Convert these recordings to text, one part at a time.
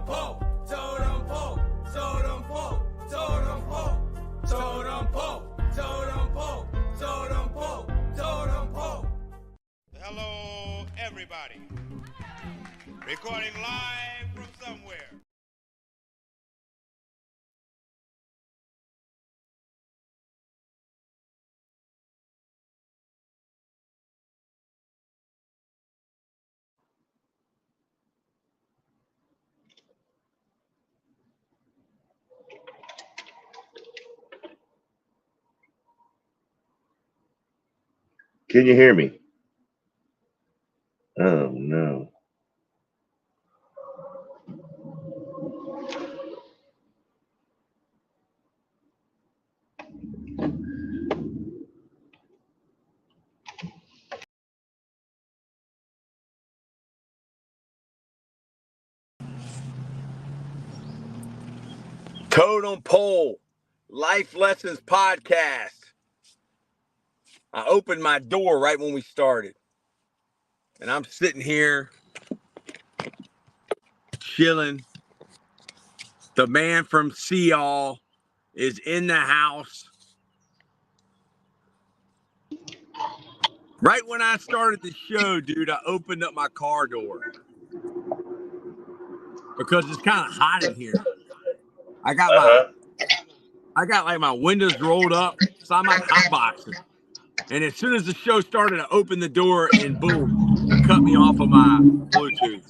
pole, totem pole, totem pole, totem pole, totem pole, totem pole, totem pole, totem pole. Hello, everybody. Recording live from somewhere. Can you hear me? Oh, no. Totem Pole Life Lessons Podcast. I opened my door right when we started. And I'm sitting here chilling. The man from Seall is in the house. Right when I started the show, dude, I opened up my car door. Because it's kind of hot in here. I got like my windows rolled up, so I'm like hotboxing. And as soon as the show started, I opened the door and boom, it cut me off of my Bluetooth.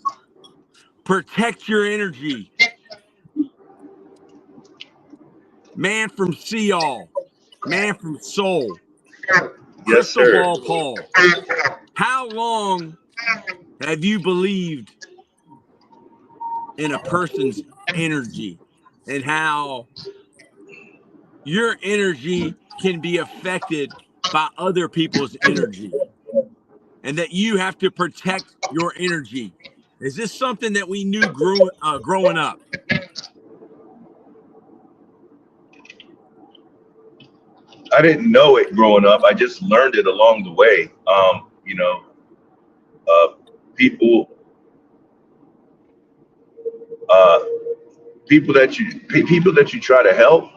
Protect your energy. Man from Seall, man from Soul, Yes, Crystal sir. Ball Paul. How long have you believed in a person's energy and how your energy can be affected by other people's energy and that you have to protect your energy? Is this something that we knew growing up? I didn't know it growing up. I just learned it along the way. People, people that you try to help,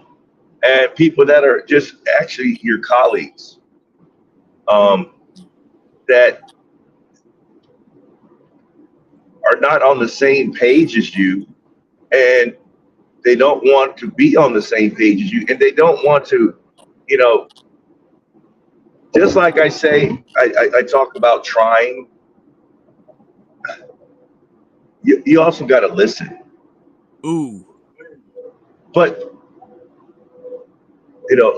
and people that are just actually your colleagues, that are not on the same page as you, and they don't want to be on the same page as you, and they don't want to, just like I say, I talk about trying. You also got to listen. Ooh. But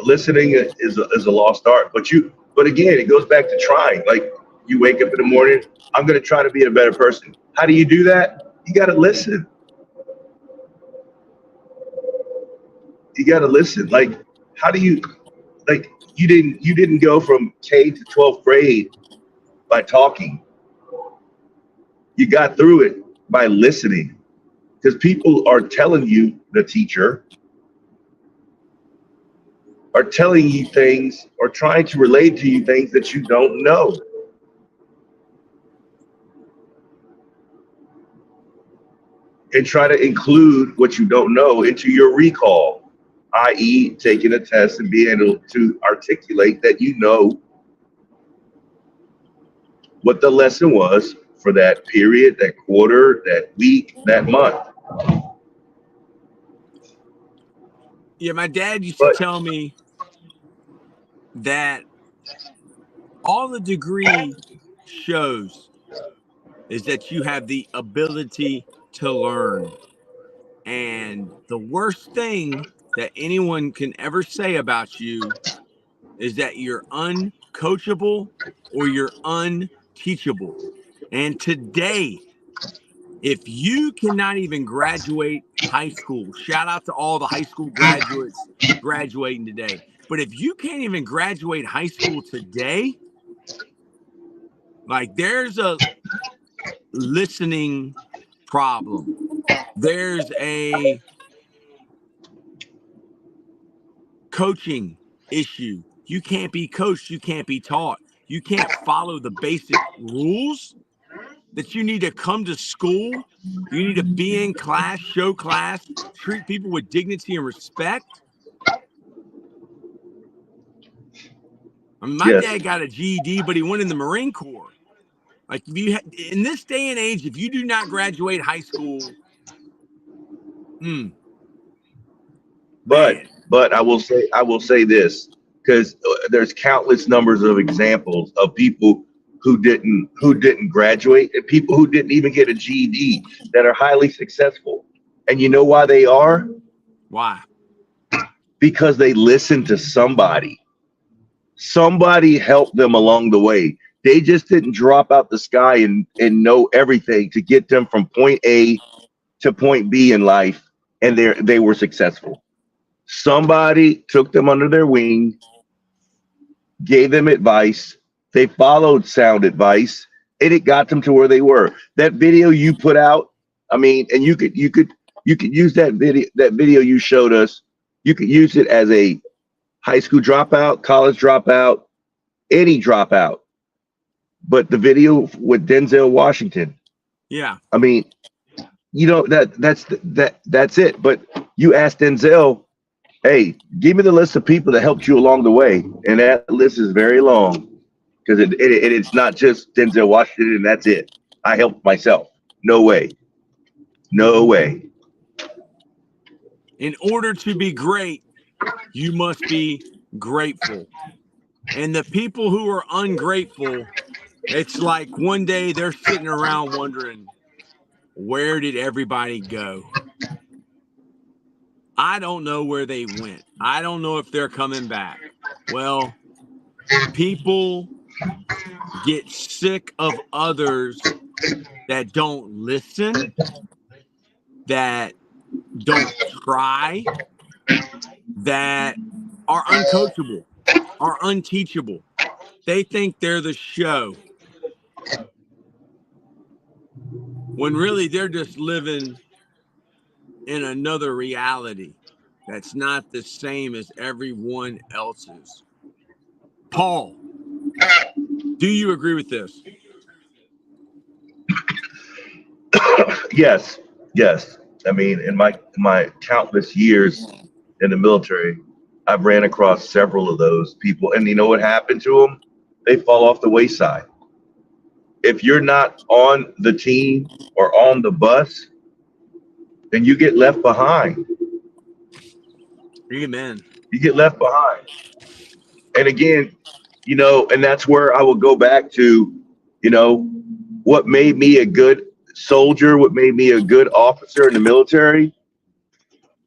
listening is a lost art. But again, it goes back to trying. Like, you wake up in the morning, I'm going to try to be a better person. How do you do that? You got to listen. You got to listen. Like, how do you, like, you didn't go from K to 12th grade by talking. You got through it by listening, because people are telling you, the teacher are telling you things or trying to relate to you things that you don't know. And try to include what you don't know into your recall, i.e. taking a test and being able to articulate that you know what the lesson was for that period, that quarter, that week, that month. Yeah, my dad used to tell me that all the degree shows is that you have the ability to learn. And the worst thing that anyone can ever say about you is that you're uncoachable or you're unteachable. And today, if you cannot even graduate high school, shout out to all the high school graduates graduating today. But if you can't even graduate high school today, like, there's a listening problem. There's a coaching issue. You can't be coached. You can't be taught. You can't follow the basic rules. that you need to come to school, you need to be in class, show class, treat people with dignity and respect. I mean, my dad got a GED, but he went in the Marine Corps. Like, if you in this day and age, if you do not graduate high school, but I will say this, because there's countless numbers of examples of people who didn't graduate, and people who didn't even get a GED that are highly successful. And you know why they are? Why? Because they listened to somebody. Somebody helped them along the way. They just didn't drop out the sky and know everything to get them from point A to point B in life, and they were successful. Somebody took them under their wing, gave them advice. They followed sound advice, and it got them to where they were. That video you put out, I mean, and you could use that video you showed us. You could use it as a high school dropout, college dropout, any dropout. But the video with Denzel Washington, yeah, I mean, you know, that's it. But you ask Denzel, hey, give me the list of people that helped you along the way, and that list is very long, because it's not just Denzel Washington and that's it. I helped myself. No way. No way. In order to be great, you must be grateful. And the people who are ungrateful, it's like one day they're sitting around wondering, where did everybody go? I don't know where they went. I don't know if they're coming back. Well, people get sick of others that don't listen, that don't try, that are uncoachable, are unteachable. They think they're the show, when really they're just living in another reality that's not the same as everyone else's. Paul, do you agree with this? Yes. I mean, in my countless years in the military, I've ran across several of those people, and you know what happened to them? They fall off the wayside. If you're not on the team or on the bus, then you get left behind. Amen. You get left behind. And again, you know, and that's where I will go back to, you know, what made me a good soldier, what made me a good officer in the military.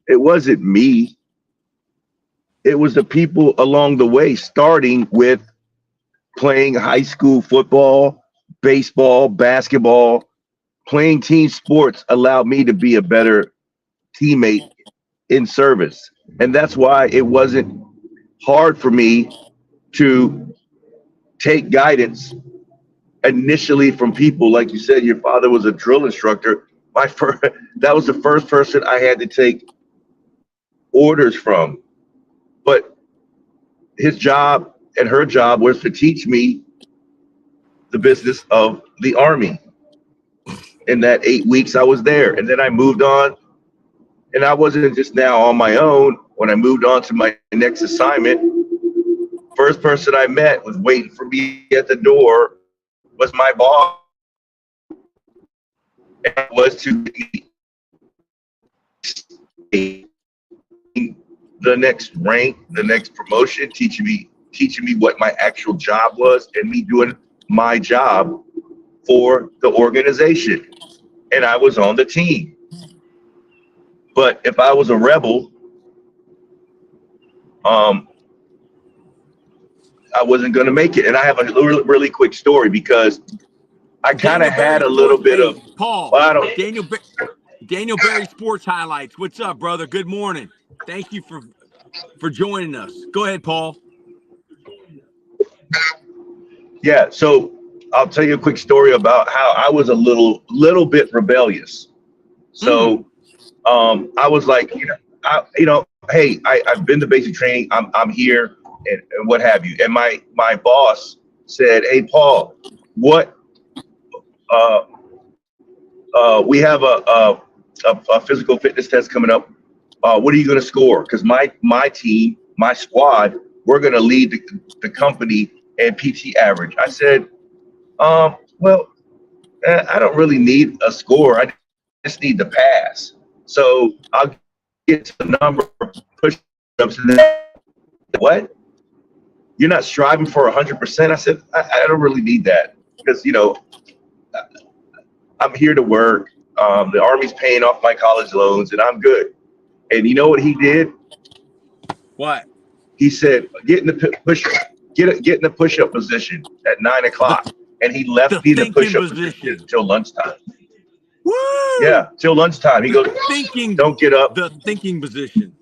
It wasn't me. It was the people along the way, starting with playing high school football, baseball, basketball. Playing team sports allowed me to be a better teammate in service. And that's why it wasn't hard for me to take guidance initially from people. Like you said, your father was a drill instructor. That was the first person I had to take orders from. But his job and her job was to teach me the business of the Army. In that 8 weeks I was there, and then I moved on, and I wasn't just now on my own. When I moved on to my next assignment, first person I met was waiting for me at the door was my boss. It was to be the next rank, the next promotion, teaching me what my actual job was, and me doing my job for the organization. And I was on the team. But if I was a rebel, I wasn't going to make it. And I have a really quick story, because I kind of had a little bit of Paul. Daniel Berry Sports Highlights. What's up, brother? Good morning. Thank you for joining us. Go ahead, Paul. Yeah. So I'll tell you a quick story about how I was a little bit rebellious. So I was like, hey, I've been to basic training. I'm here, and what have you. And my boss said, hey, Paul, what we have a physical fitness test coming up. What are you going to score? Because my team, my squad, we're going to lead the company and PT average. I said, well, I don't really need a score. I just need to pass. So I'll get to the number of push-ups. And then, what? You're not striving for 100%? I said, I don't really need that because, I'm here to work. The Army's paying off my college loans, and I'm good. And you know what he did? What? He said, get in the push-up position at 9 o'clock. And he left me in the push-up position until lunchtime. Woo! Yeah, till lunchtime. He goes, don't get up. The thinking position.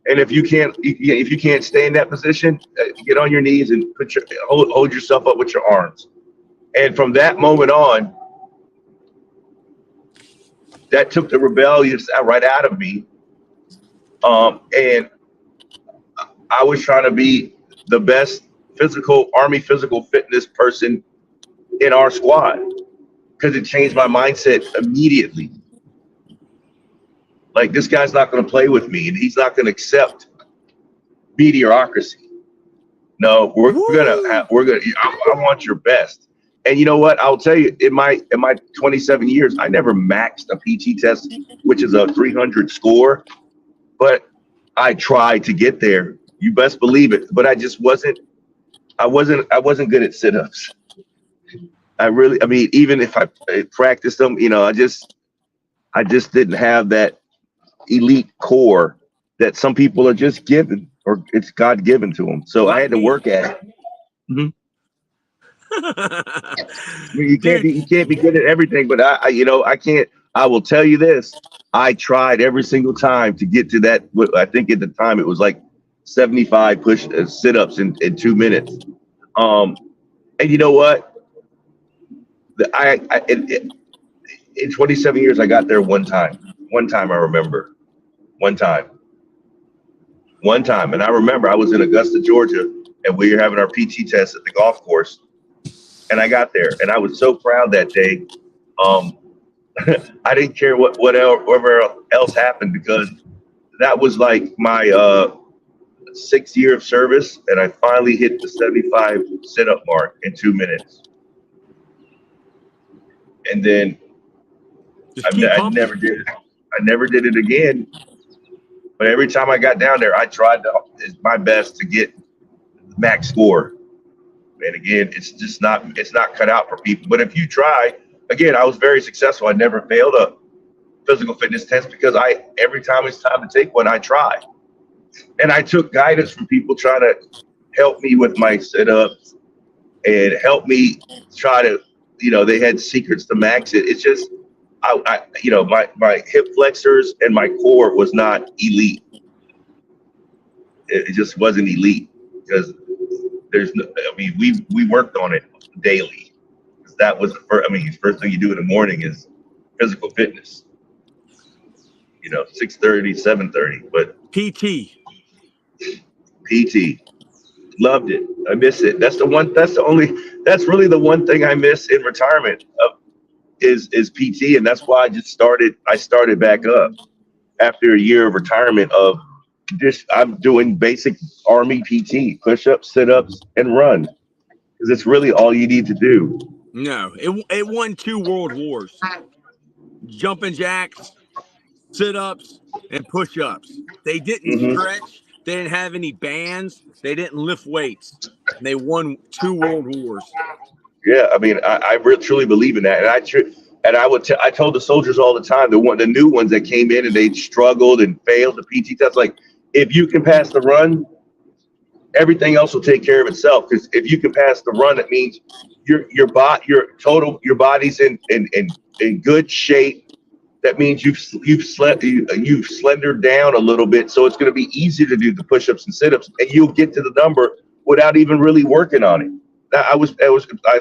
And if you can't stay in that position, get on your knees and hold yourself up with your arms. And from that moment on, that took the rebellious right out of me. And I was trying to be the best Army physical fitness person in our squad because it changed my mindset immediately. Like, this guy's not going to play with me, and he's not going to accept mediocrity. No, we're gonna. I want your best. And you know what? I'll tell you, in my 27 years, I never maxed a PT test, which is a 300 score, but I tried to get there. You best believe it. But I wasn't good at sit-ups. Even if I practiced them, I just didn't have that elite core that some people are just given, or it's God given to them. So I had to work at it. Mm-hmm. You can't be good at everything, but I can't. I will tell you this: I tried every single time to get to that. I think at the time it was like 75 sit-ups in 2 minutes. And you know what? In 27 years, I got there one time. One time I remember. One time. And I remember I was in Augusta, Georgia, and we were having our PT test at the golf course. And I got there, and I was so proud that day. I didn't care whatever else happened because that was like my 6th year of service, and I finally hit the 75 sit-up mark in 2 minutes. And then I never did it. I never did it again. But every time I got down there, I tried my best to get the max score. And again, it's not cut out for people. But if you try, again, I was very successful. I never failed a physical fitness test because every time it's time to take one, I tried. And I took guidance from people trying to help me with my sit-ups and help me try to, they had secrets to max it. It's just, my hip flexors and my core was not elite. It just wasn't elite because we worked on it daily. That was the first thing you do in the morning is physical fitness. 6:30, 7:30, but PT. Loved it. I miss it. That's really the one thing I miss in retirement is PT. And that's why I started back up after a year of retirement of just, I'm doing basic Army PT, push-ups, sit-ups, and run. Because it's really all you need to do. No, it won 2 world wars. Jumping jacks, sit-ups, and push-ups. They didn't stretch. They didn't have any bands. They didn't lift weights. And they won 2 world wars. Yeah, I really truly believe in that. And I told the soldiers all the time, the new ones that came in and they struggled and failed the PT test, like, if you can pass the run, everything else will take care of itself. Because if you can pass the run, it means your body's in good shape. That means you've slendered down a little bit, so it's going to be easy to do the push-ups and sit-ups, and you'll get to the number without even really working on it. I was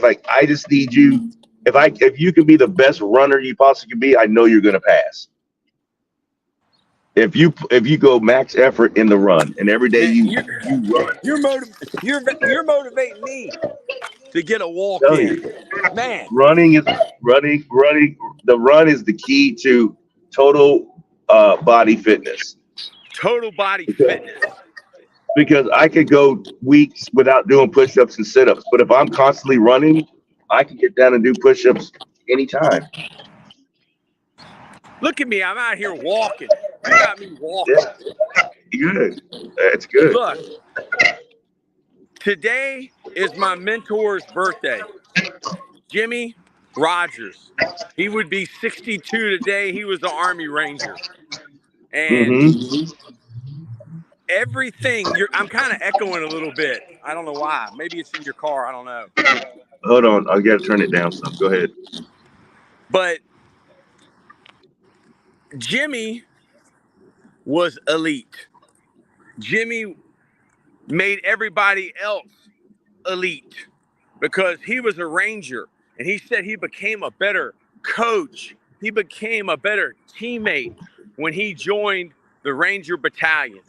like, I just need you. If you can be the best runner you possibly can be, I know you're going to pass. If you go max effort in the run, and every day you run, you're motivating me to get a walk in. Man, running the run is the key to total body fitness. Total body fitness. Because I could go weeks without doing push-ups and sit-ups, but if I'm constantly running, I can get down and do push-ups anytime. Look at me. I'm out here walking. You got me walking. Yeah, good. That's good. Look, today is my mentor's birthday, Jimmy Rogers. He would be 62 today. He was the Army Ranger. And everything, I'm kind of echoing a little bit. I don't know why. Maybe it's in your car. I don't know. Hold on. I got to turn it down some. Go ahead. But Jimmy was elite. Jimmy made everybody else elite because he was a Ranger, and he said he became a better coach. He became a better teammate when he joined the Ranger Battalion.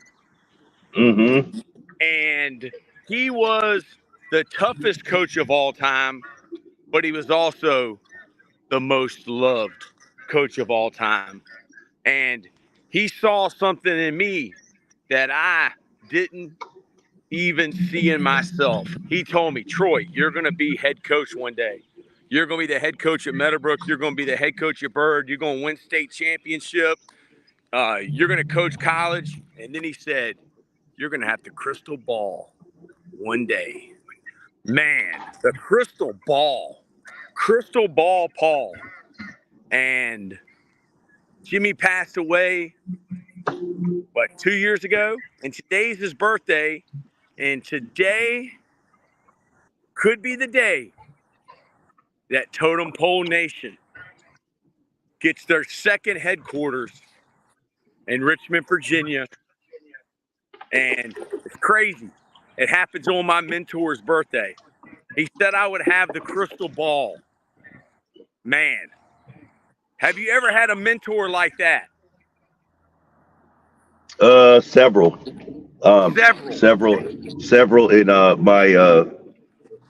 And he was the toughest coach of all time, but he was also the most loved coach of all time. And he saw something in me that I didn't even see in myself. He told me, Troy, you're going to be head coach one day. You're going to be the head coach at Meadowbrook. You're going to be the head coach at Byrd. You're going to win state championship. You're going to coach college. And then he said, you're going to have the crystal ball one day. Man, the crystal ball Paul. And Jimmy passed away, 2 years ago? And today's his birthday. And today could be the day that Totem Pole Nation gets their second headquarters in Richmond, Virginia. And it's crazy. It happens on my mentor's birthday. He said I would have the crystal ball. Man, have you ever had a mentor like that? Several in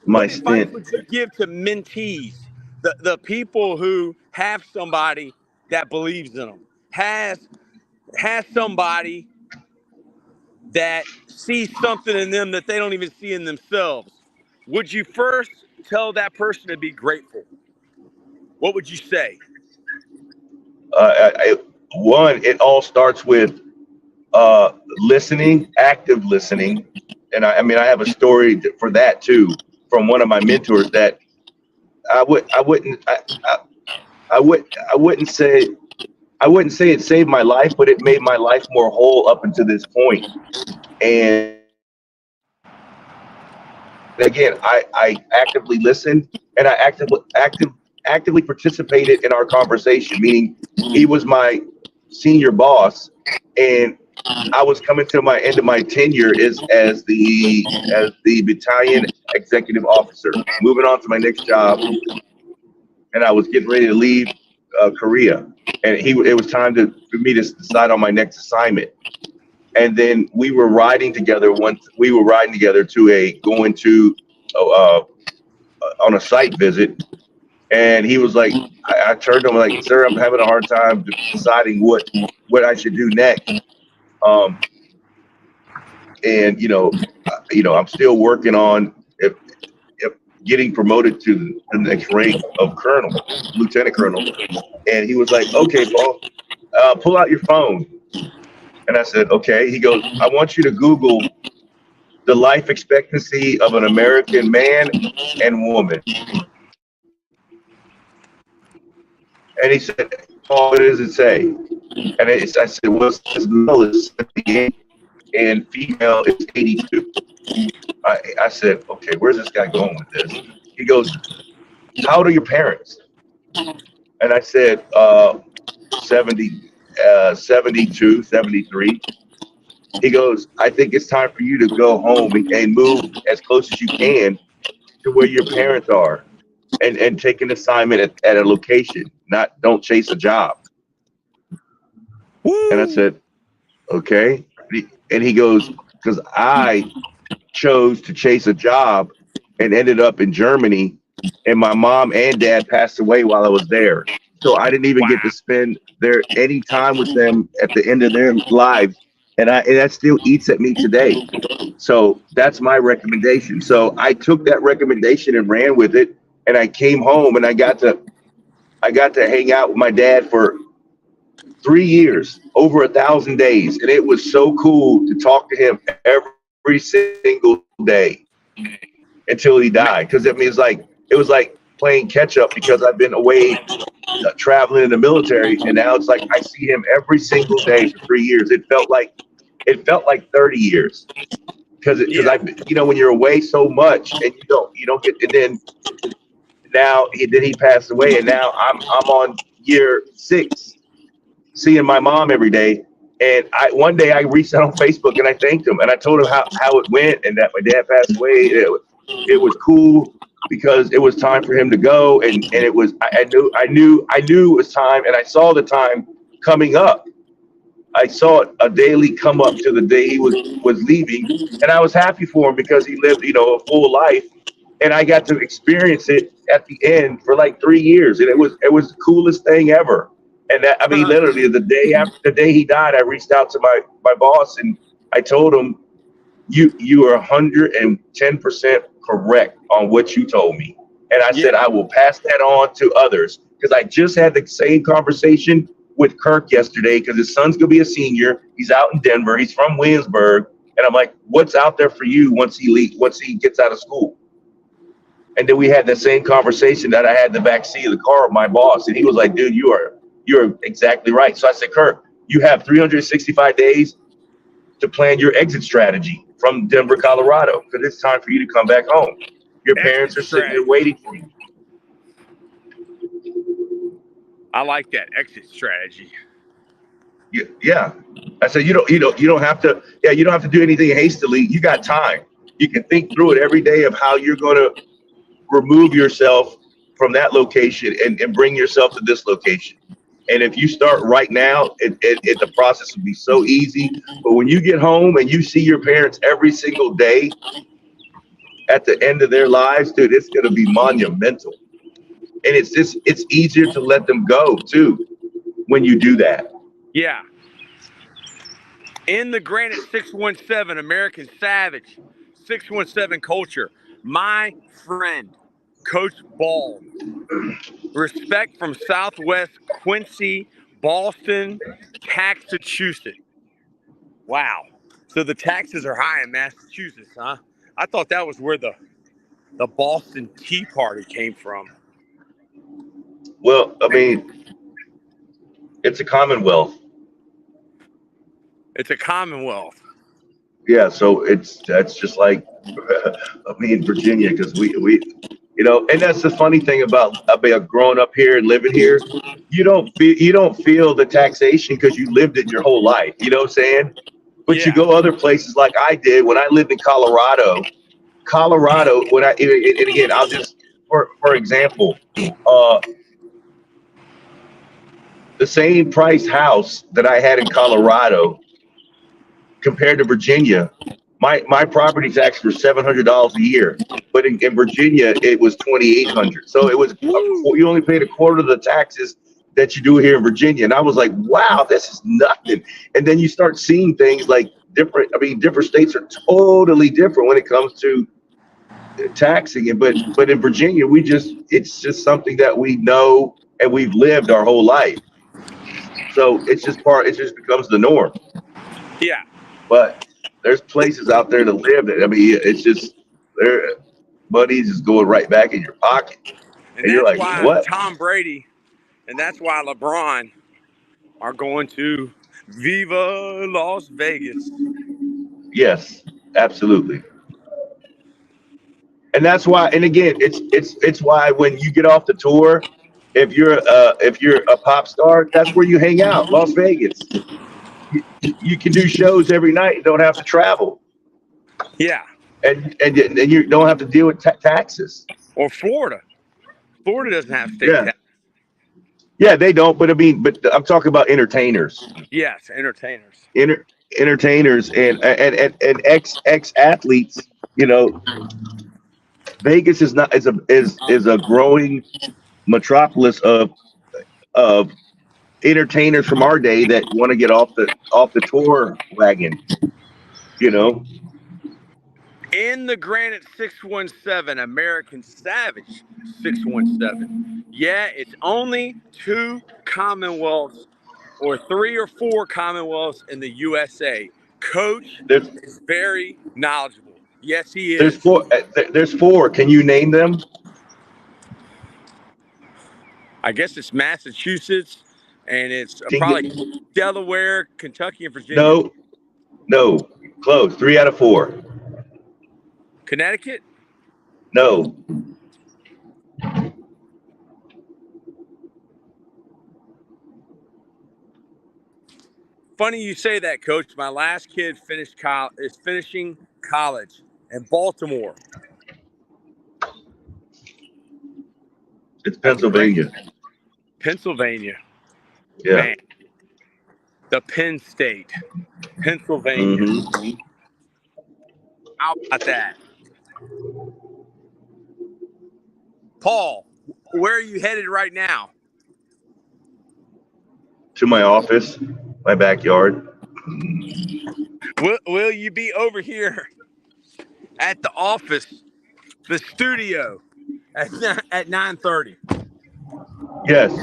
my stint. What would you give to mentees, the people who have somebody that believes in them, has somebody that sees something in them that they don't even see in themselves? Would you first tell that person to be grateful? What would you say? One, it all starts with listening, active listening. And I have a story for that too, from one of my mentors that I wouldn't say it saved my life, but it made my life more whole up until this point. And again, I actively listened, and I actively participated in our conversation, meaning he was my senior boss, and I was coming to my end of my tenure as the battalion executive officer, moving on to my next job, and I was getting ready to leave Korea, and it was time for me to decide on my next assignment. And then we were riding together on a site visit, and he was like, I turned to him like, sir, I'm having a hard time deciding what I should do next. And I'm still working on if getting promoted to the next rank of lieutenant colonel. And he was like, okay, Paul, pull out your phone. And I said, okay. He goes, I want you to Google the life expectancy of an American man and woman. And he said, Paul, what does it say? And I said, well, male is 78 and female is 82. I said, okay, where's this guy going with this? He goes, how old are your parents? And I said, 72, 73. He goes, I think it's time for you to go home and move as close as you can to where your parents are and take an assignment at a location, don't chase a job. Woo! And I said, okay. And he goes, because I chose to chase a job and ended up in Germany, and my mom and dad passed away while I was there. So I didn't even get to spend any time with them at the end of their lives. And that still eats at me today. So that's my recommendation. So I took that recommendation and ran with it. And I came home and I got to hang out with my dad for 3 years, over 1,000 days. And it was so cool to talk to him every single day until he died. Because it was like playing catch up, because I've been away traveling in the military, and now it's like I see him every single day for 3 years. It felt like 30 years, because I, when you're away so much and you don't get, and then he passed away, and now I'm on year 6, seeing my mom every day. And one day I reached out on Facebook and I thanked him, and I told him how it went and that my dad passed away. It was cool because it was time for him to go, and it was I knew it was time, and I saw the time coming up. I saw it a daily come up to the day he was leaving, and I was happy for him because he lived a full life, and I got to experience it at the end for like 3 years, and it was the coolest thing ever. And that, I mean, literally the day he died, I reached out to my boss and I told him, you are 110% correct on what you told me. And I said, I will pass that on to others, because I just had the same conversation with Kirk yesterday, because his son's going to be a senior. He's out in Denver. He's from Williamsburg. And I'm like, what's out there for you once he gets out of school? And then we had the same conversation that I had in the back seat of the car with my boss. And he was like, dude, you're exactly right. So I said, Kirk, you have 365 days to plan your exit strategy from Denver, Colorado, because it's time for you to come back home. Your parents are sitting there waiting for you. I like that exit strategy. Yeah. I said, you don't have to do anything hastily. You got time. You can think through it every day of how you're going to remove yourself from that location and bring yourself to this location. And if you start right now, the process will be so easy. But when you get home and you see your parents every single day at the end of their lives, dude, it's going to be monumental. And it's easier to let them go too when you do that. Yeah. In the Granite 617, American Savage, 617 culture, my friend, Coach Ball, respect from Southwest Quincy, Boston, Massachusetts. Wow. So the taxes are high in Massachusetts, huh? I thought that was where the Boston Tea Party came from. Well, I mean, it's a commonwealth. It's a commonwealth. Yeah, so that's just like me in Virginia, because we and that's the funny thing about growing up here and living here. You don't feel the taxation because you lived it your whole life. You know what I'm saying? But you go other places like I did when I lived in Colorado. When and again, I'll just for example, the same price house that I had in Colorado compared to Virginia, my property tax was $700 a year, but in Virginia it was $2,800. So it was you only paid a quarter of the taxes that you do here in Virginia. And I was like, wow, this is nothing. And then you start seeing things like different states are totally different when it comes to taxing it. But in Virginia, it's just something that we know and we've lived our whole life. So it just becomes the norm. Yeah. But there's places out there to live that, I mean, it's just money's just going right back in your pocket. And you're like, why what? Tom Brady and that's why LeBron are going to Viva Las Vegas. Yes, absolutely. And that's why, and again, it's why when you get off the tour, if you're a pop star, that's where you hang out, Las Vegas. You can do shows every night and don't have to travel. Yeah. And you don't have to deal with taxes. Or Florida. Florida doesn't have state tax. Yeah, they don't. But I'm talking about entertainers. Yes, entertainers. Entertainers and ex athletes. Vegas is a growing metropolis of entertainers from our day that want to get off the tour wagon. You know, In the Granite 617, American Savage 617. Yeah, it's only 2 Commonwealths or 3 or 4 Commonwealths in the USA. Coach there's is very knowledgeable. Yes, he there's is. four. There's four. Can you name them? I guess it's Massachusetts, and it's Can probably you, Delaware, Kentucky, and Virginia. no, close. 3 out of 4. Connecticut? No. Funny you say that, Coach. My last kid is finishing college in Baltimore. It's That's great. Pennsylvania. Pennsylvania. Yeah. Man. The Penn State. Pennsylvania. Mm-hmm. How about that? Paul, where are you headed right now? To my office, my backyard. Will you be over here at the office, the studio, at 9:30? Yes.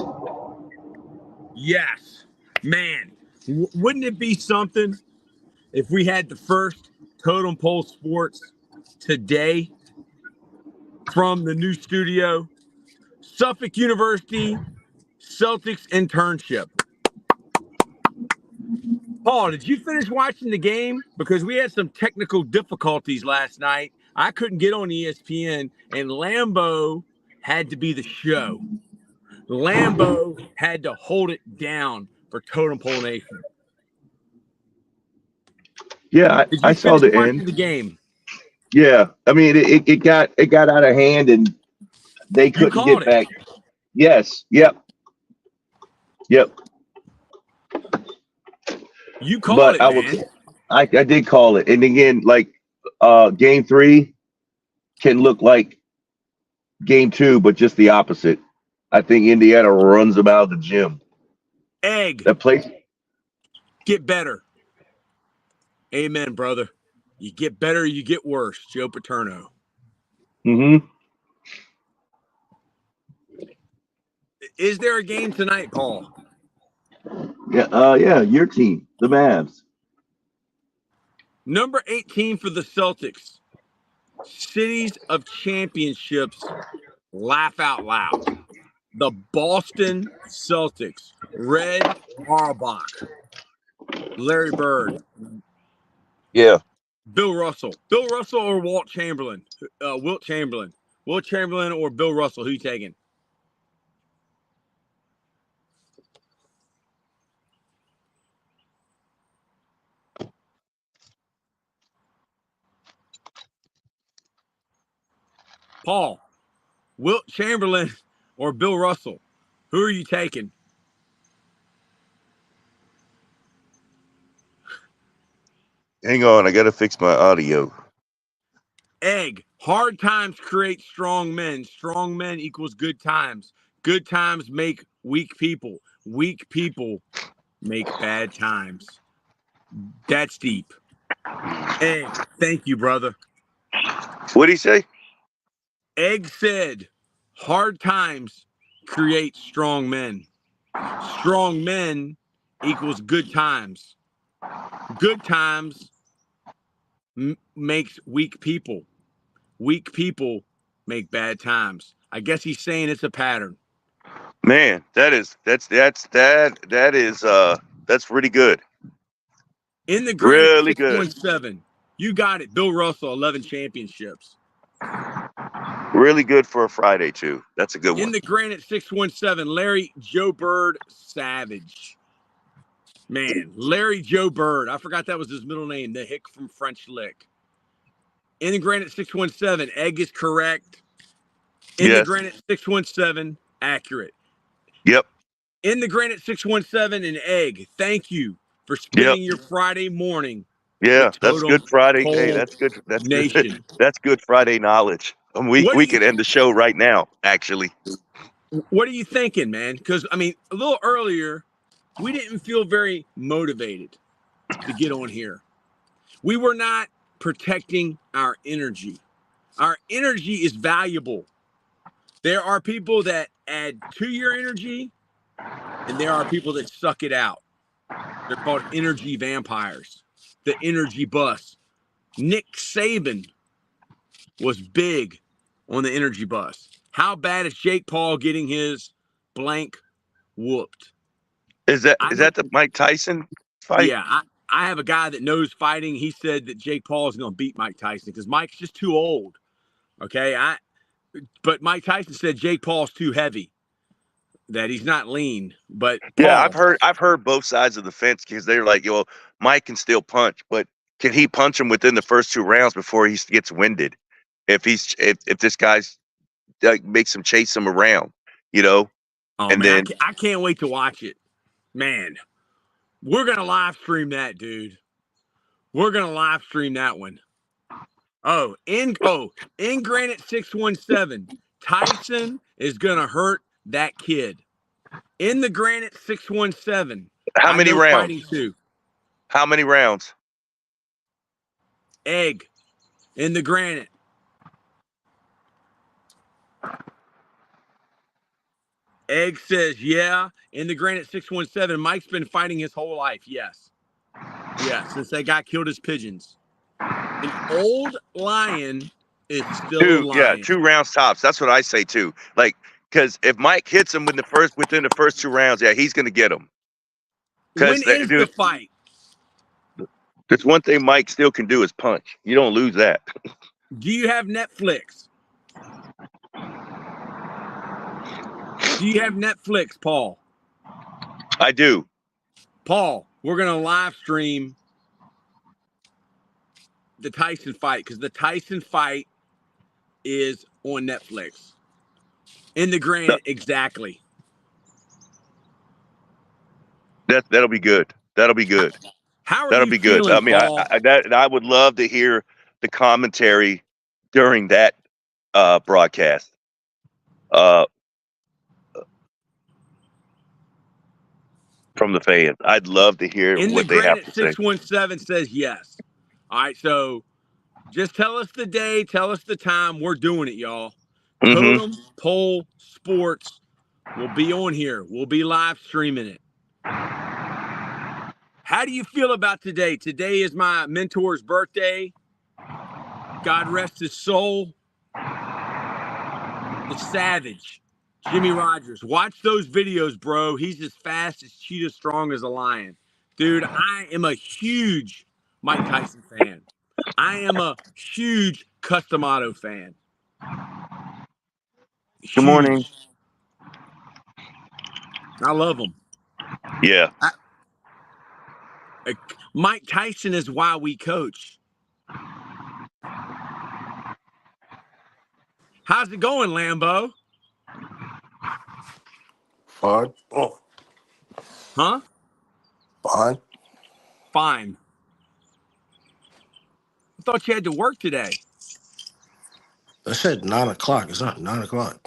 Yes. Man, wouldn't it be something if we had the first Totem Pole Sports today from the new studio? Suffolk University Celtics internship. Paul, did you finish watching the game? Because we had some technical difficulties last night. I couldn't get on ESPN, and Lambeau had to be the show. Lambeau had to hold it down for Totem Pole Nation. Yeah, I saw the end. The game. Yeah, I mean it got out of hand and they couldn't get back. Yes. Yep. You called it, man. I did call it, and again, like game 3 can look like game 2, but just the opposite. I think Indiana runs them out of the gym. Egg. That place. Get better. Amen, brother. You get better, you get worse. Joe Paterno. Mm-hmm. Is there a game tonight, Paul? Yeah, your team, the Mavs. Number 18 for the Celtics. Cities of championships. Laugh out loud. The Boston Celtics. Red Auerbach. Larry Bird. Yeah. Bill Russell. Bill Russell or Wilt Chamberlain? Wilt Chamberlain. Wilt Chamberlain or Bill Russell? Who you taking? Paul. Wilt Chamberlain or Bill Russell? Who are you taking? Hang on, I gotta fix my audio. Egg. Hard times create strong men. Strong men equals good times. Good times make weak people. Weak people make bad times. That's deep. Egg. Thank you, brother. What'd he say? Egg said, hard times create strong men. Strong men equals good times. Good times makes weak people. Weak people make bad times. I guess he's saying it's a pattern. Man, that's really good. In the really good. 617, you got it. Bill Russell, 11 championships. Really good for a Friday, too. That's a good one. In the Granite 617, Larry Joe Bird Savage. Man, Larry Joe Bird. I forgot that was his middle name, the hick from French Lick. In the Granite 617, Egg is correct. In the Granite 617, accurate. Yep. In the Granite 617 and Egg, thank you for spending your Friday morning. Yeah, that's good Friday. Hey, that's good. That's Nation. good. That's good Friday knowledge. We could end the show right now, actually. What are you thinking, man? Because, I mean, a little earlier, we didn't feel very motivated to get on here. We were not protecting our energy. Our energy is valuable. There are people that add to your energy, and there are people that suck it out. They're called energy vampires, the energy bus. Nick Saban was big on the energy bus. How bad is Jake Paul getting his blank whooped? Is I know, that the Mike Tyson fight? yeah, I have a guy that knows fighting. He said that Jake Paul is going to beat Mike Tyson because Mike's just too old. Okay, but Mike Tyson said Jake Paul's too heavy, that he's not lean. But Yeah, Paul, I've heard both sides of the fence because they're like, yo, Mike can still punch, but can he punch him within the first 2 rounds before he gets winded? If this guy's like makes him chase him around, you know, oh and man, then I can't wait to watch it. Man, we're gonna live stream that, dude. We're gonna live stream that one. In Granite 617, Tyson is gonna hurt that kid. In the Granite 617, how I many know fighting rounds? too. How many rounds? Egg in the Granite. Egg says, yeah. In the Granite 617, Mike's been fighting his whole life. Yes. Yeah, since that guy killed his pigeons. An old lion is still a lion. 2 rounds tops. That's what I say too. Like, because if Mike hits him within the first 2 rounds, yeah, he's gonna get him. When Because is the fight? there's one thing Mike still can do is punch. You don't lose that. Do you have Netflix? Do you have Netflix, Paul? I do. Paul, we're going to live stream the Tyson fight because the Tyson fight is on Netflix. In the Granite, exactly. That'll be good. That'll be good. How are That'll you be good. feeling, I mean, Paul? I would love to hear the commentary during that broadcast. From the fans, I'd love to hear In the what they have Granite to say. 617 says yes. All right, so just tell us the day, tell us the time. We're doing it, y'all. Mm-hmm. Totem Pole Sports will be on here. We'll be live streaming it. How do you feel about today? Today is my mentor's birthday. God rest his soul. The Savage, Jimmy Rogers. Watch those videos, bro. He's as fast as cheetah, strong as a lion. Dude, I am a huge Mike Tyson fan. I am a huge Custom Auto fan. Good morning. Huge. I love him. Yeah. Mike Tyson is why we coach. How's it going, Lambo? Fine. Oh, Huh? fine. Fine. I thought you had to work today. I said 9 o'clock. It's not 9 o'clock.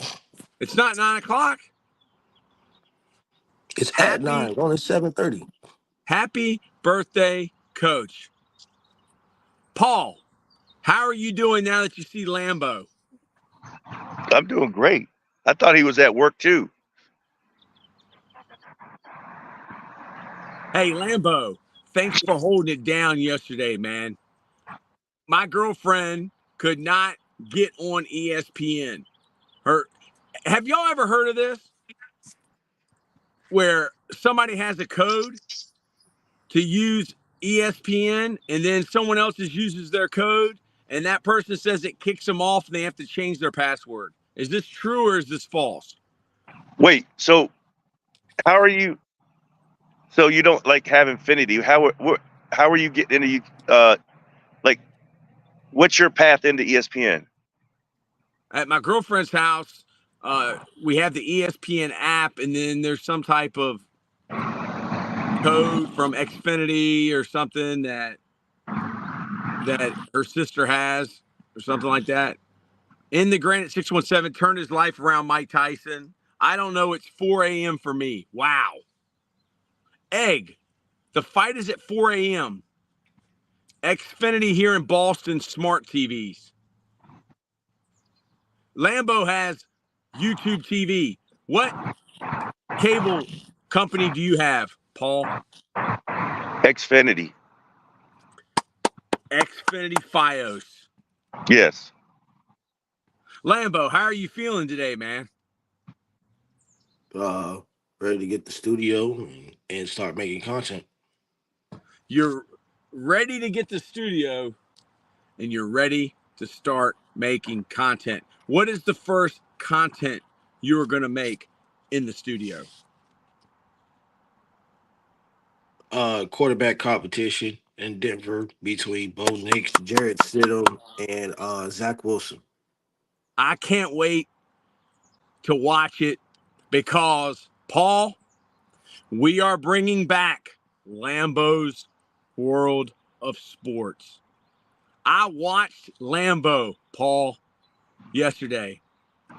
It's not 9 o'clock. It's at 9. It's only 7:30. Happy birthday, Coach. Paul, how are you doing now that you see Lambo? I'm doing great. I thought he was at work too. Hey, Lambo, thanks for holding it down yesterday, man. My girlfriend could not get on ESPN. Have y'all ever heard of this? Where somebody has a code to use ESPN and then someone else uses their code and that person says it kicks them off and they have to change their password. Is this true or is this false? Wait, so how are you? So you don't like have Infinity? How are you getting into like what's your path into ESPN? At my girlfriend's house, we have the ESPN app, and then there's some type of code from Xfinity or something that her sister has or something like that. In the Granite 617 turned his life around. Mike Tyson. I don't know. It's 4 a.m. for me. Wow. Egg. The fight is at 4 a.m. Xfinity here in Boston, smart TVs. Lambeau has YouTube TV. What cable company do you have, Paul? Xfinity. Xfinity Fios. Yes. Lambeau, how are you feeling today, man? Ready to get the studio and start making content. You're ready to get the studio and you're ready to start making content. What is the first content you're going to make in the studio? Quarterback competition in Denver between Bo Nix, Jared Stidham, and Zach Wilson. I can't wait to watch it because, Paul, we are bringing back Lambeau's World of Sports. I watched Lambeau, Paul, yesterday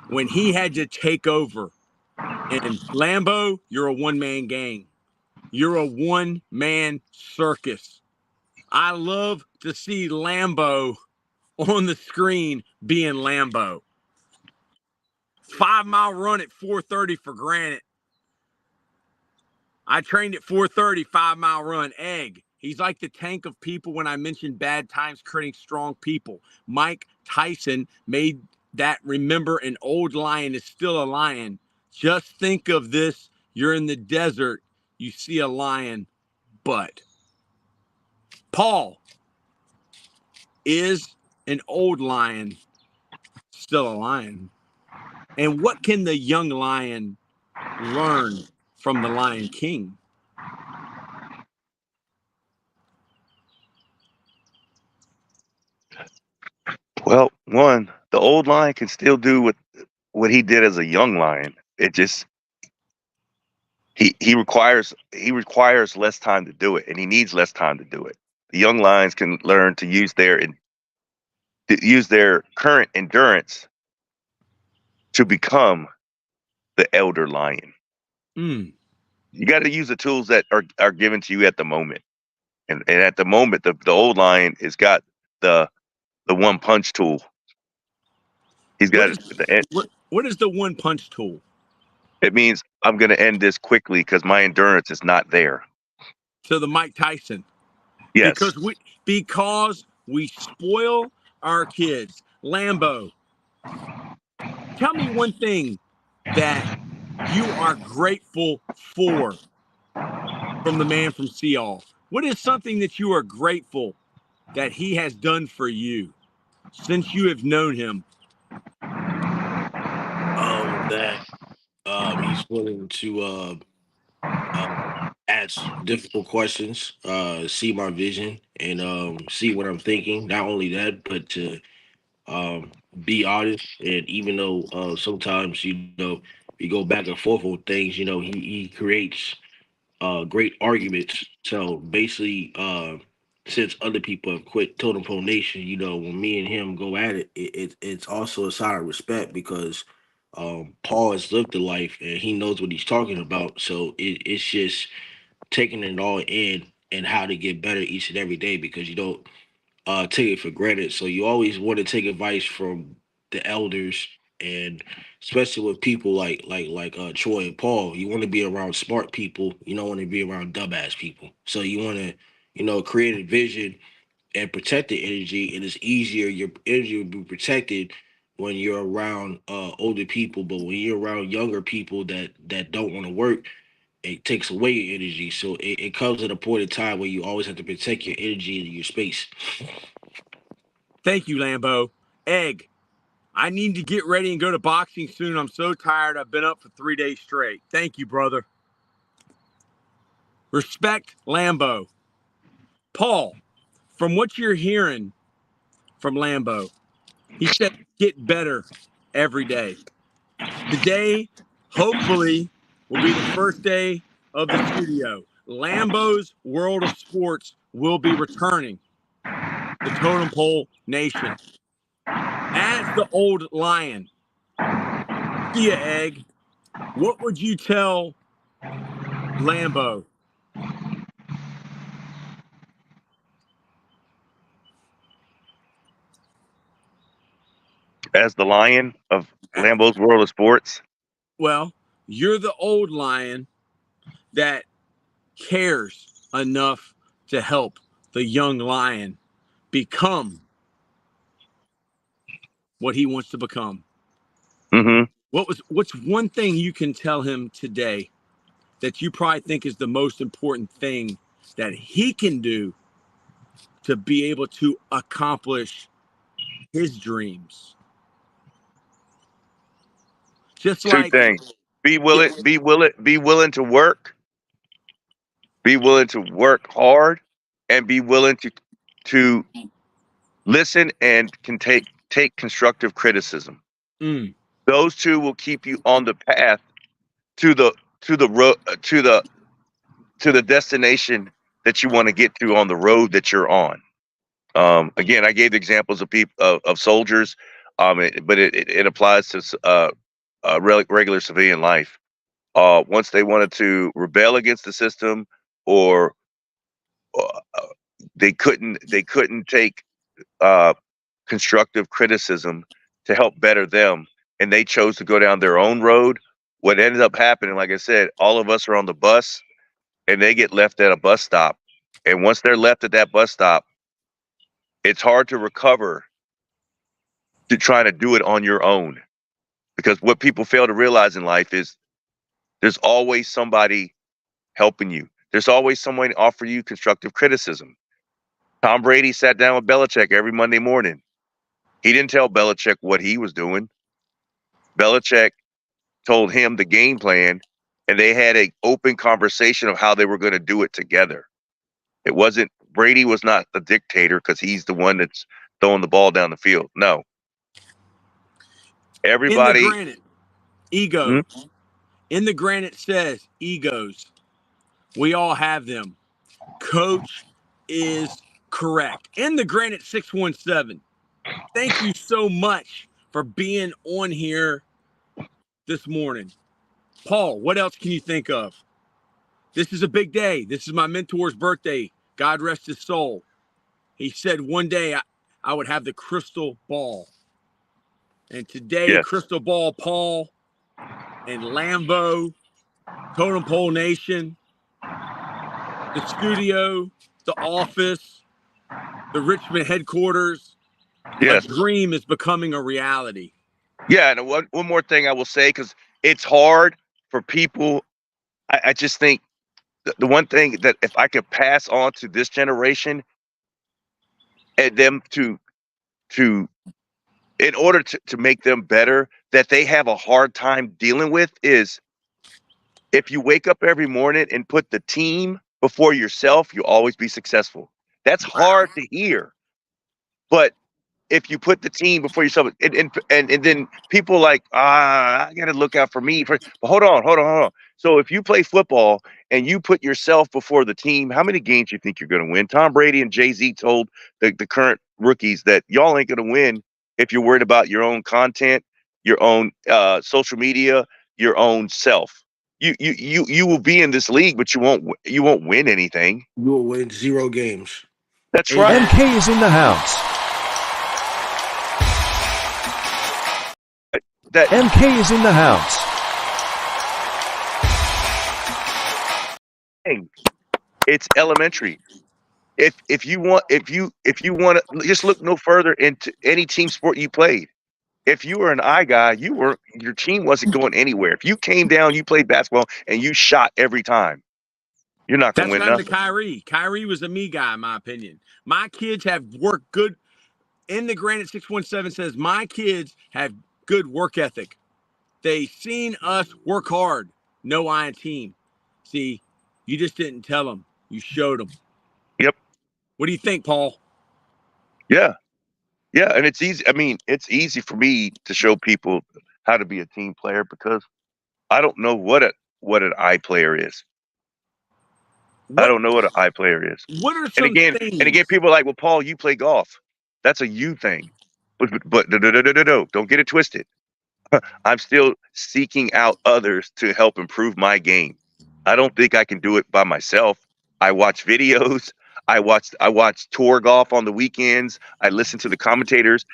when he had to take over. And Lambeau, you're a one-man gang. You're a one-man circus. I love to see Lambeau on the screen being Lambeau. 5 mile run at 4:30 for granted. I trained at 4:30, 5 mile run. Egg. He's like the tank of people when I mentioned bad times creating strong people. Mike Tyson made that remember an old lion is still a lion. Just think of this. You're in the desert. You see a lion, but Paul, is an old lion still a lion? And what can the young lion learn from the Lion King? Well, one, the old lion can still do what he did as a young lion. It just he requires less time to do it, and he needs less time to do it. The young lions can learn to use their current endurance to become the elder lion. Mm. You got to use the tools that are given to you at the moment, and at the moment, the old lion has got the one punch tool. He's What got is the. what is the one punch tool? It means I'm going to end this quickly because my endurance is not there. To the Mike Tyson. Yes. Because we spoil our kids. Lambeau, tell me one thing that you are grateful for from the man from Seattle. What is something that you are grateful that he has done for you since you have known him? That he's willing to ask difficult questions, see my vision, and see what I'm thinking. Not only that, but to um, be honest. And even though sometimes we go back and forth on things, he creates great arguments. So basically, since other people have quit Totem Pole Nation, when me and him go at it, it's also a sign of respect because Paul has lived the life and he knows what he's talking about. So it's just taking it all in and how to get better each and every day because you don't take it for granted. So you always want to take advice from the elders, and especially with people like Troy and Paul. You want to be around smart people. You don't want to be around dumbass people. So you want to create a vision and protect the energy. And it's easier. Your energy will be protected when you're around older people. But when you're around younger people that don't want to work, it takes away your energy. So it comes at a point in time where you always have to protect your energy and your space. Thank you, Lambeau. Egg, I need to get ready and go to boxing soon. I'm so tired. I've been up for 3 days straight. Thank you, brother. Respect, Lambeau. Paul, from what you're hearing from Lambeau, he said get better every day. Today, hopefully, will be the first day of the studio. Lambeau's World of Sports will be returning to Totem Pole Nation as the old lion. See ya, Egg. What would you tell Lambo? As the lion of Lambo's World of Sports. Well, you're the old lion that cares enough to help the young lion become what he wants to become. Mm-hmm. What's one thing you can tell him today that you probably think is the most important thing that he can do to be able to accomplish his dreams? Just Two like things. Be willing to work. Be willing to work hard, and be willing to listen and can take constructive criticism. mm, Those two will keep you on the path to the road to the destination that you want to get to on the road that you're on. Again, I gave examples of people of soldiers, but it applies to regular civilian life. Once they wanted to rebel against the system, or uh, they couldn't take uh, constructive criticism to help better them, and they chose to go down their own road. What ended up happening, like I said, all of us are on the bus, and they get left at a bus stop. And once they're left at that bus stop, it's hard to recover to try to do it on your own. Because what people fail to realize in life is there's always somebody helping you. There's always someone to offer you constructive criticism. Tom Brady sat down with Belichick every Monday morning. He didn't tell Belichick what he was doing. Belichick told him the game plan, and they had an open conversation of how they were going to do it together. It wasn't Brady was not the dictator because he's the one that's throwing the ball down the field. No, in the everybody. granite, ego. In the granite says egos. We all have them. Coach is correct. In the granite 617. Thank you so much for being on here this morning. Paul, what else can you think of? This is a big day. This is my mentor's birthday. God rest his soul. He said one day I would have the crystal ball. And today, Yes. Crystal Ball Paul and Lambo, Totem Pole Nation, the studio, the office, the Richmond headquarters. Yes. A dream is becoming a reality. Yeah, and one more thing I will say, because it's hard for people. I just think the one thing that if I could pass on to this generation and them to in order to make them better, that they have a hard time dealing with, is if you wake up every morning and put the team before yourself, you'll always be successful. That's hard to hear. But if you put the team before yourself, and then people like, I got to look out for me. But hold on. So if you play football and you put yourself before the team, how many games do you think you're going to win? Tom Brady and Jay-Z told the current rookies that y'all ain't going to win if you're worried about your own content, your own social media, your own self. You will be in this league, but you won't win anything. You will win 0 games. That's right. MK is in the house. MK is in the house. It's elementary. If you want to just look no further into any team sport you played. If you were an I guy, your team wasn't going anywhere. If you came down, you played basketball and you shot every time, you're not going to That's win what happened nothing. to Kyrie. Kyrie was a me guy, in my opinion. My kids have worked good. In the Granite 617 says my kids have good work ethic. They seen us work hard. No iron team. See, you just didn't tell them. You showed them. Yep. What do you think, Paul? Yeah, and it's easy. I mean, it's easy for me to show people how to be a team player because I don't know what an I player is. I don't know what an I player is. What are And some again, things? people are like, well, Paul, you play golf. That's a you thing. But no, don't get it twisted. I'm still seeking out others to help improve my game. I don't think I can do it by myself. I watch videos. I watch tour golf on the weekends. I listen to the commentators.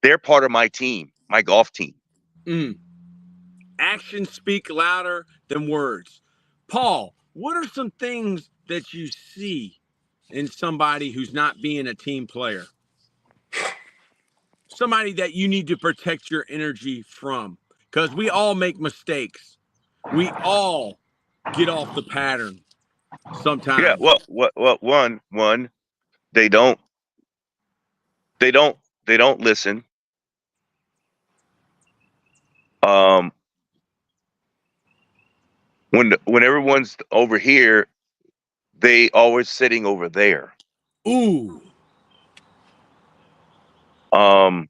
They're part of my team, my golf team. Mm. Actions speak louder than words. Paul, what are some things that you see in somebody who's not being a team player? Somebody that you need to protect your energy from. Because we all make mistakes. We all get off the pattern Yeah, sometimes. one, they don't they don't they don't listen. Um, when everyone's over here, they always sitting over there. Ooh, Um,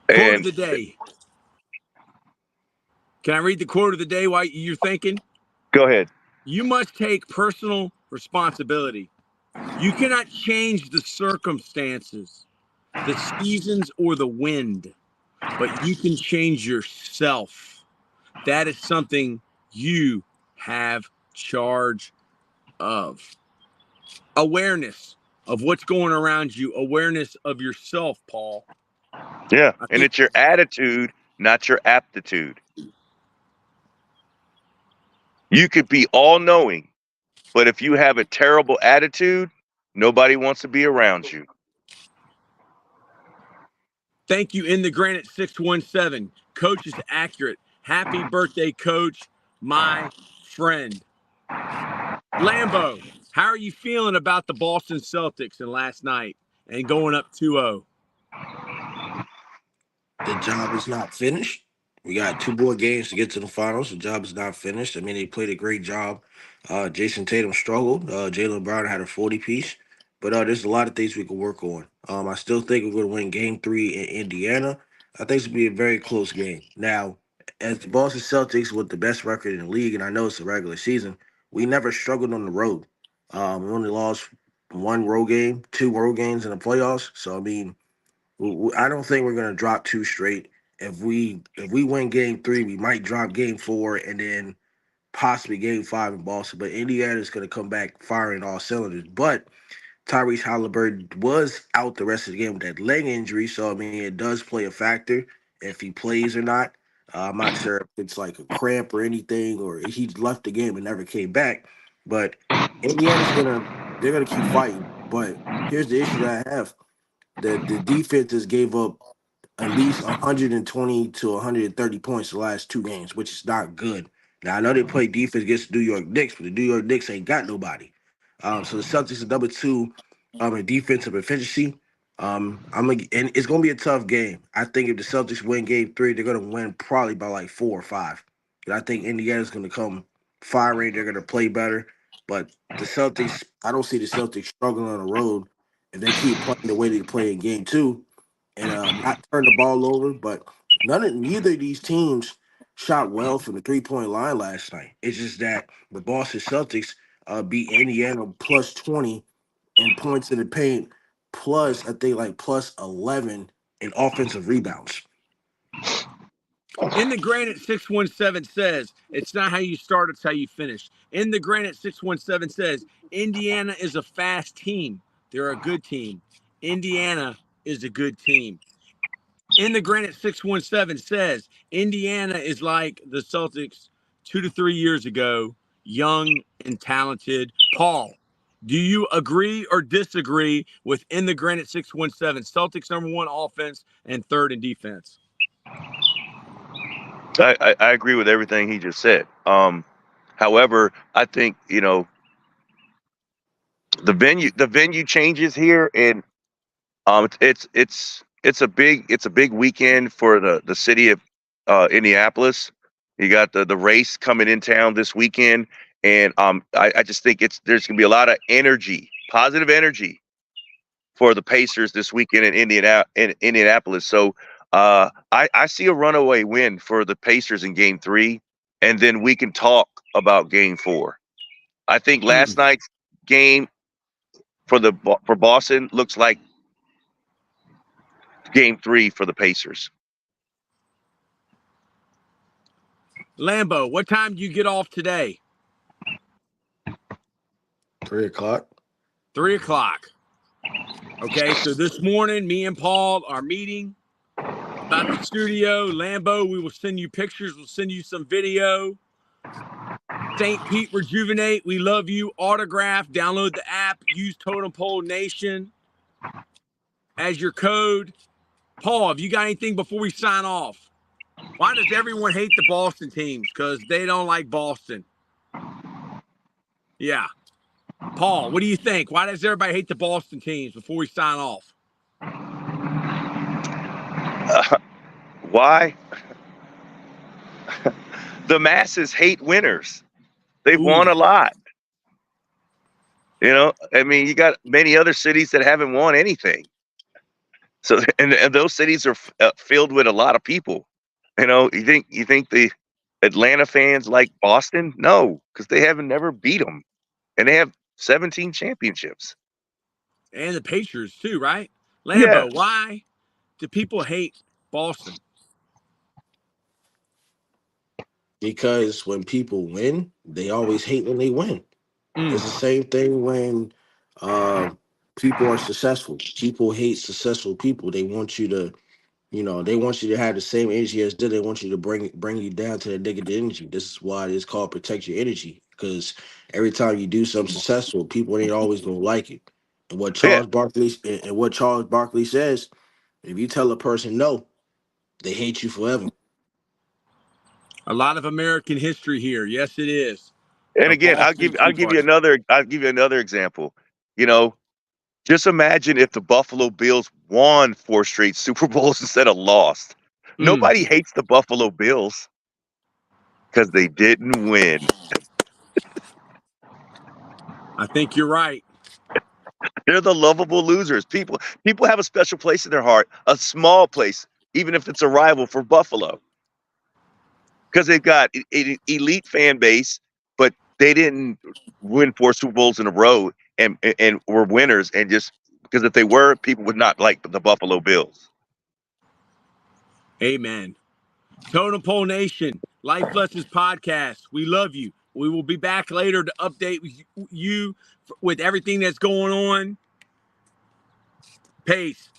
quote of and the day. Can I read the quote of the day while you're thinking? go ahead. You must take personal responsibility. You cannot change the circumstances, the seasons, or the wind, but you can change yourself. That is something you have charge of. Awareness of what's going around you, awareness of yourself, Paul. Yeah, I and think, it's your attitude, not your aptitude. You could be all knowing, but if you have a terrible attitude, nobody wants to be around you. thank you, In the Granite 617. Coach is accurate. Happy birthday, Coach, my friend. Lambo, how are you feeling about the Boston Celtics and last night and going up 2-0? The job is not finished. We got two more games to get to the finals. The job is not finished. I mean, they played a great job. Jason Tatum struggled. Jalen Brown had a 40 piece. But there's a lot of things we can work on. I still think we're going to win game 3 in Indiana. I think it's going to be a very close game. Now, as the Boston Celtics with the best record in the league, and I know it's a regular season, we never struggled on the road. We only lost one road game, two road games in the playoffs. So, I mean, I don't think we're gonna drop two straight. If we win game 3, we might drop game 4 and then possibly game 5 in Boston. But Indiana is gonna come back firing all cylinders. But Tyrese Halliburton was out the rest of the game with that leg injury, so I mean it does play a factor if he plays or not. I'm not sure if it's like a cramp or anything, or he left the game and never came back. But Indiana's they're gonna keep fighting. But here's the issue that I have: the defenses gave up at least 120 to 130 points the last 2 games, which is not good. Now I know they play defense against the New York Knicks, but the New York Knicks ain't got nobody. So the Celtics are number 2 in defensive efficiency. And it's gonna be a tough game. I think if the Celtics win game 3, they're gonna win probably by like 4 or 5. And I think Indiana's gonna come firing. They're gonna play better. But the Celtics, I don't see the Celtics struggling on the road if they keep playing the way they play in game 2 and not turn the ball over. But neither of these teams shot well from the 3-point line last night. It's just that the Boston Celtics beat Indiana plus 20 in points in the paint, plus I think like plus 11 in offensive rebounds. In the Granite 617 says, it's not how you start, it's how you finish. In the Granite 617 says, Indiana is a fast team. They're a good team. Indiana is a good team. In the Granite 617 says, Indiana is like the Celtics 2 to 3 years ago, young and talented. Paul, do you agree or disagree with In the Granite 617? Celtics number 1 offense and 3rd in defense. I agree with everything he just said. However, I think the venue changes here, and it's a big weekend for the city of Indianapolis. You got the race coming in town this weekend, and I just think there's gonna be a lot of energy, positive energy for the Pacers this weekend in Indianapolis. So I see a runaway win for the Pacers in Game 3, and then we can talk about Game 4. I think last night's game for Boston looks like Game 3 for the Pacers. Lambo, what time do you get off today? 3 o'clock. 3 o'clock. Okay, so this morning, me and Paul are meeting about the studio. Lambo, we will send you pictures. We'll send you some video. St. Pete Rejuvenate, we love you. Autograph, download the app. Use Totem Pole Nation as your code. Paul, have you got anything before we sign off? Why does everyone hate the Boston teams? Because they don't like Boston. Yeah. Paul, what do you think? Why does everybody hate the Boston teams before we sign off? Why? The masses hate winners. They've won a lot. You know, I mean, you got many other cities that haven't won anything. So, and those cities are filled with a lot of people. You know, you think the Atlanta fans like Boston? No, because they haven't never beat them, and they have 17 championships. And the Patriots too, right? Yeah. Lambo, why do people hate Boston? Because when people win, they always hate when they win. It's the same thing when people are successful. People hate successful people. They want you to, they want you to have the same energy as them. They want you to bring you down to the negative energy. This is why it's called protect your energy. Because every time you do something successful, people ain't always gonna like it. And what Charles Barkley says, if you tell a person no, they hate you forever. A lot of American history here. Yes, it is. And The again, I'll Boston give Tea you Party. another example. You know, just imagine if the Buffalo Bills won 4 straight Super Bowls instead of lost. Nobody hates the Buffalo Bills because they didn't win. I think you're right. They're the lovable losers. People have a special place in their heart, a small place, even if it's a rival for Buffalo, because they've got an elite fan base, but they didn't win 4 Super Bowls in a row and were winners. And just because if they were, people would not like the Buffalo Bills. Amen. Totem Pole Nation, Life Lessons Podcast. We love you. We will be back later to update you with everything that's going on. Peace.